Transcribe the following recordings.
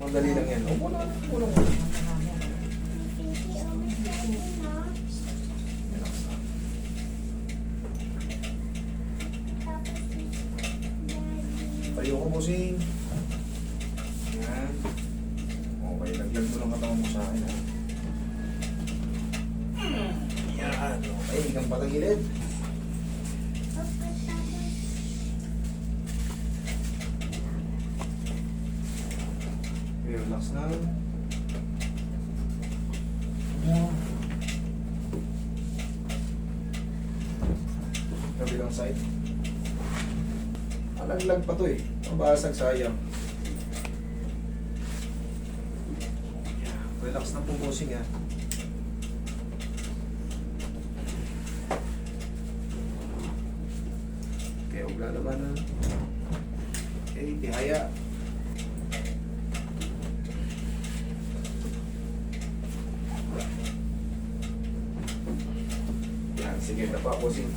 Madali lang yan. Upo na. Tayo ko, bossing. Yan. Okay, laglag mo lang katawan mo sa akin. Ha? Yan. Okay, ikang patagilid. Okay, relax na. Kabilang side. Alaglag pa to eh. Mabasag, sayang. Relax na po, bossing ha. Okay, huwag lalaban na. Okay, tihaya. Yan, sige, tapa, bossing.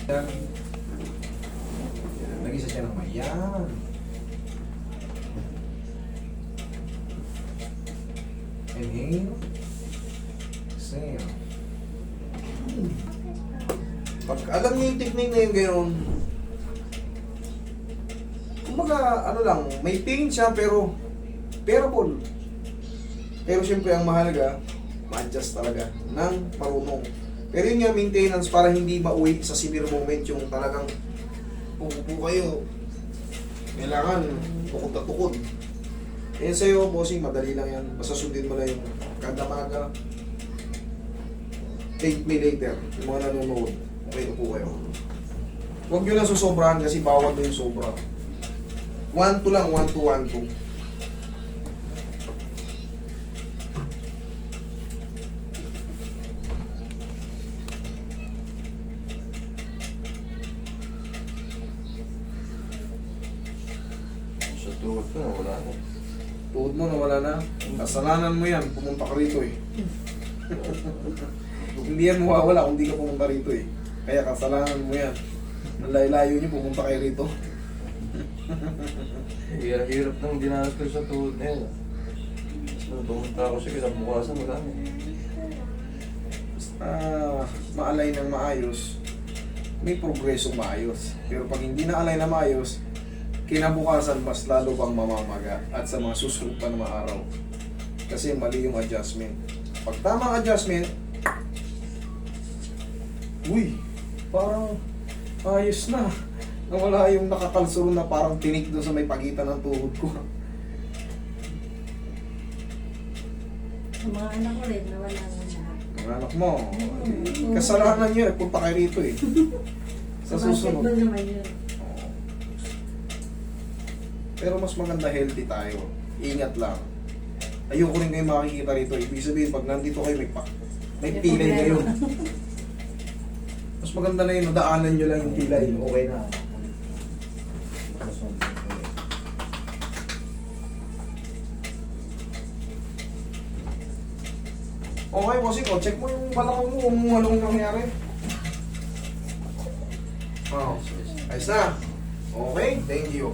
Yan. Nag-isa siya ng may. Yan. Inhale. Exhale. Pag alam niyo yung technique na yung gano'n, kumbaga, ano lang, may pain siya pero bearable. Pero siyempre ang mahalaga, ma-adjust talaga ng marunong. Pero yun nga, maintenance para hindi mauwi sa severe moment yung talagang pupupo kayo. Kailangan tukod na tukod. Yan sa'yo, bossing, madali lang yan. Basta sundin mo na yung kada maga. Thank me later, yung mga nanonood. Okay, upo kayo. Huwag nyo na susobrahan kasi bawal na yung sobra. 1-2 lang, 1-2, 1-2. Tuhod ko na wala na. Tuhod mo nawala na. Kasalanan mo yan, pumunta ka rito eh. Hindi yan mawawala kung di ka pumunta rito eh. Kaya kasalanan mo yan. Ang layo-layo niyo, pumunta kayo rito. Hirap nang dinanas ko sa tuhod na yun. So, pumunta ako siya kasi bukasan wala na. Basta maalay ng maayos, may progresong maayos. Pero pag hindi na alay na maayos, kinabukasan mas lalo bang mamamaga at sa mga susunod pa na mga araw. Kasi mali yung adjustment. Pag tamang adjustment, uy, parang ayos na. Nawala yung nakakalsuro na parang tinik doon sa may pagitan ng tuhod ko. Sa mga anak ko rin, nawala na lahat. Mga anak mo, kasalanan nyo, punta kayo rito eh. Sa susunod. Basketball naman yun. Pero mas maganda healthy tayo. Ingat lang. Ayoko rin kayo makikita rito. Ibig sabihin, pag nandito kayo, may pilay kayo. Mas maganda na yun, nadaanan nyo lang yung pilay. Okay na. Okay, bossing, check mo yung balakang mo kung anong nangyari. Oh, ayos na. Okay, thank you.